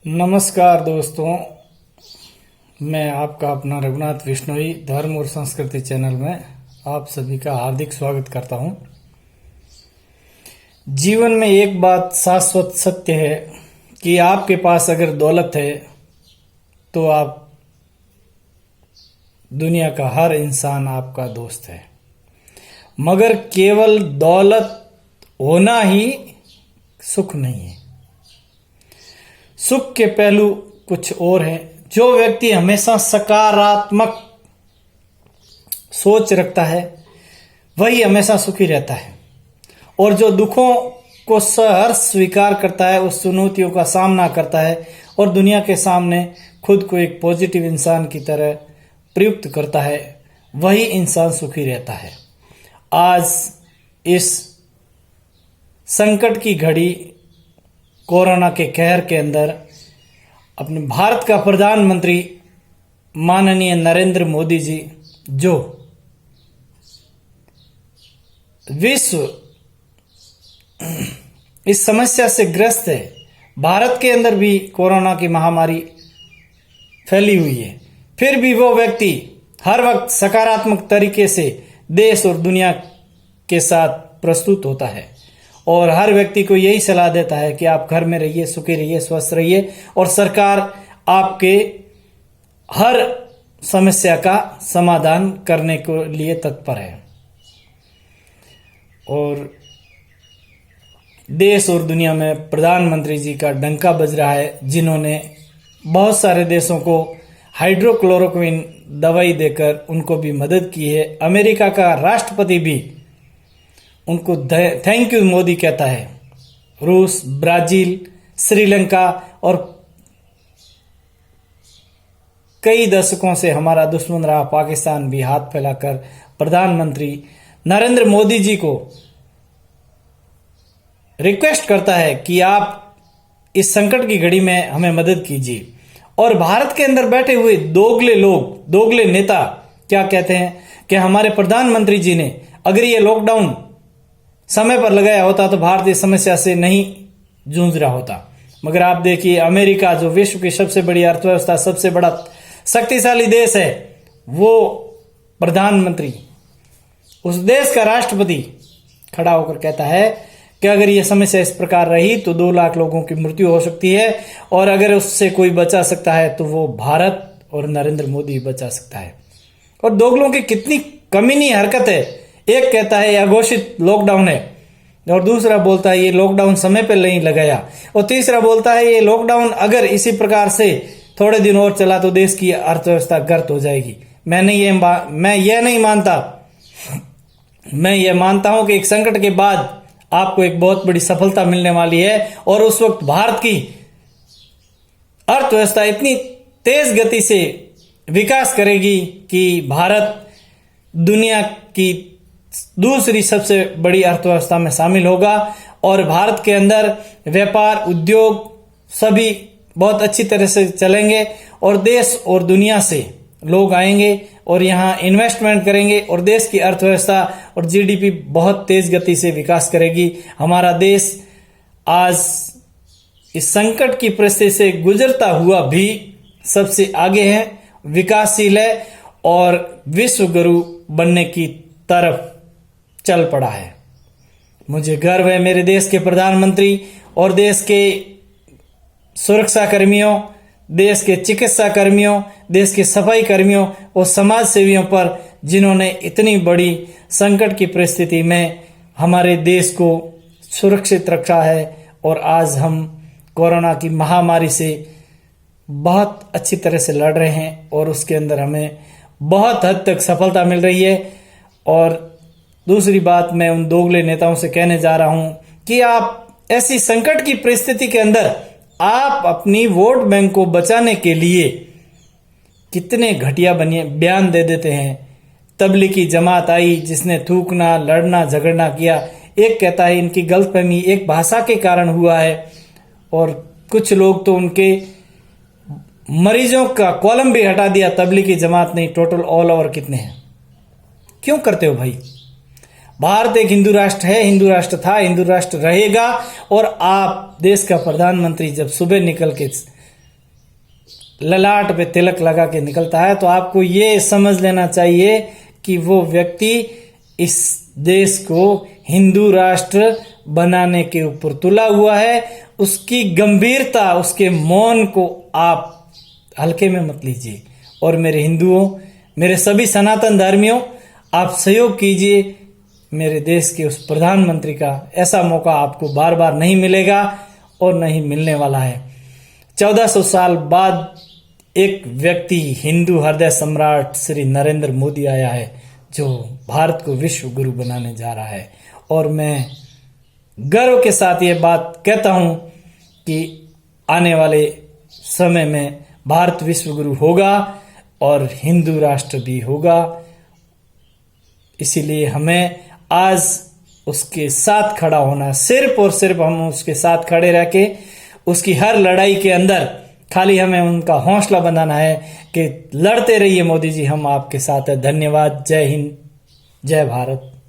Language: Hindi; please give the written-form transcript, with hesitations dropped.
नमस्कार दोस्तों, मैं आपका अपना रघुनाथ विश्नोई धर्म और संस्कृति चैनल में आप सभी का हार्दिक स्वागत करता हूं। जीवन में एक बात शाश्वत सत्य है कि आपके पास अगर दौलत है तो आप दुनिया का हर इंसान आपका दोस्त है, मगर केवल दौलत होना ही सुख नहीं है। सुख के पहलू कुछ और हैं। जो व्यक्ति हमेशा सकारात्मक सोच रखता है वही हमेशा सुखी रहता है, और जो दुखों को सहर्ष स्वीकार करता है, उस चुनौतियों का सामना करता है और दुनिया के सामने खुद को एक पॉजिटिव इंसान की तरह प्रयुक्त करता है, वही इंसान सुखी रहता है। आज इस संकट की घड़ी, कोरोना के कहर के अंदर, अपने भारत का प्रधानमंत्री माननीय नरेंद्र मोदी जी, जो विश्व इस समस्या से ग्रस्त है, भारत के अंदर भी कोरोना की महामारी फैली हुई है, फिर भी वो व्यक्ति हर वक्त सकारात्मक तरीके से देश और दुनिया के साथ प्रस्तुत होता है और हर व्यक्ति को यही सलाह देता है कि आप घर में रहिए, सुखी रहिए, स्वस्थ रहिए, और सरकार आपके हर समस्या का समाधान करने के लिए तत्पर है। और देश और दुनिया में प्रधानमंत्री जी का डंका बज रहा है, जिन्होंने बहुत सारे देशों को हाइड्रोक्लोरोक्विन दवाई देकर उनको भी मदद की है। अमेरिका का राष्ट्रपति भी उनको थैंक यू मोदी कहता है। रूस, ब्राजील, श्रीलंका और कई दशकों से हमारा दुश्मन रहा पाकिस्तान भी हाथ फैलाकर प्रधानमंत्री नरेंद्र मोदी जी को रिक्वेस्ट करता है कि आप इस संकट की घड़ी में हमें मदद कीजिए। और भारत के अंदर बैठे हुए दोगले लोग, दोगले नेता क्या कहते हैं कि हमारे प्रधानमंत्री जी ने अगर ये लॉकडाउन समय पर लगाया होता तो भारत इस समस्या से नहीं जूझ रहा होता। मगर आप देखिए, अमेरिका जो विश्व की सबसे बड़ी अर्थव्यवस्था, सबसे बड़ा शक्तिशाली देश है, वो प्रधानमंत्री, उस देश का राष्ट्रपति खड़ा होकर कहता है कि अगर ये समस्या इस प्रकार रही तो 2 लाख लोगों की मृत्यु हो सकती है, और अगर उससे कोई बचा सकता है तो वो भारत और नरेंद्र मोदी बचा सकता है। और दोगलों की कितनी कमीनी हरकत है। एक कहता है ये अघोषित लॉकडाउन है, और दूसरा बोलता है ये लॉकडाउन समय पर नहीं लगाया, और तीसरा बोलता है ये लॉकडाउन अगर इसी प्रकार से थोड़े दिन और चला तो देश की अर्थव्यवस्था गर्त हो जाएगी। मैं ये मानता हूं कि एक संकट के बाद आपको एक बहुत बड़ी सफलता मिलने वाली है, और उस वक्त भारत की अर्थव्यवस्था इतनी तेज गति से विकास करेगी कि भारत दुनिया की दूसरी सबसे बड़ी अर्थव्यवस्था में शामिल होगा, और भारत के अंदर व्यापार, उद्योग सभी बहुत अच्छी तरह से चलेंगे, और देश और दुनिया से लोग आएंगे और यहाँ इन्वेस्टमेंट करेंगे, और देश की अर्थव्यवस्था और जीडीपी बहुत तेज गति से विकास करेगी। हमारा देश आज इस संकट की परिस्थिति से गुजरता हुआ भी सबसे आगे है, विकासशील है, और विश्व गुरु बनने की तरफ चल पड़ा है। मुझे गर्व है मेरे देश के प्रधानमंत्री और देश के सुरक्षा कर्मियों, देश के चिकित्सा कर्मियों, देश के सफाई कर्मियों और समाज सेवियों पर, जिन्होंने इतनी बड़ी संकट की परिस्थिति में हमारे देश को सुरक्षित रखा है, और आज हम कोरोना की महामारी से बहुत अच्छी तरह से लड़ रहे हैं, और उसके अंदर हमें बहुत हद तक सफलता मिल रही है। और दूसरी बात, मैं उन दोगले नेताओं से कहने जा रहा हूं कि आप ऐसी संकट की परिस्थिति के अंदर आप अपनी वोट बैंक को बचाने के लिए कितने घटिया बयान दे देते हैं। तबलीगी जमात आई जिसने थूकना, लड़ना, झगड़ना किया। एक कहता है इनकी गलतफहमी एक भाषा के कारण हुआ है, और कुछ लोग तो उनके मरीजों का कॉलम भी हटा दिया। तबलीगी जमात नहीं, टोटल ऑल ओवर कितने हैं। क्यों करते हो भाई? भारत एक हिंदू राष्ट्र है, हिंदू राष्ट्र था, हिंदू राष्ट्र रहेगा। और आप देश का प्रधानमंत्री जब सुबह निकल के ललाट पे तिलक लगा के निकलता है, तो आपको ये समझ लेना चाहिए कि वो व्यक्ति इस देश को हिंदू राष्ट्र बनाने के ऊपर तुला हुआ है। उसकी गंभीरता, उसके मौन को आप हल्के में मत लीजिए। और मेरे हिंदुओं, मेरे सभी सनातन धर्मियों, आप सहयोग कीजिए। मेरे देश के उस प्रधानमंत्री का ऐसा मौका आपको बार बार नहीं मिलेगा और नहीं मिलने वाला है। 1400 साल बाद एक व्यक्ति, हिंदू हृदय सम्राट श्री नरेंद्र मोदी आया है, जो भारत को विश्व गुरु बनाने जा रहा है। और मैं गर्व के साथ ये बात कहता हूं कि आने वाले समय में भारत विश्व गुरु होगा और हिंदू राष्ट्र भी होगा। इसीलिए हमें आज उसके साथ खड़ा होना, सिर्फ और सिर्फ हम उसके साथ खड़े रह के उसकी हर लड़ाई के अंदर खाली हमें उनका हौसला बनाना है कि लड़ते रहिए मोदी जी, हम आपके साथ हैं। धन्यवाद। जय हिंद, जय भारत।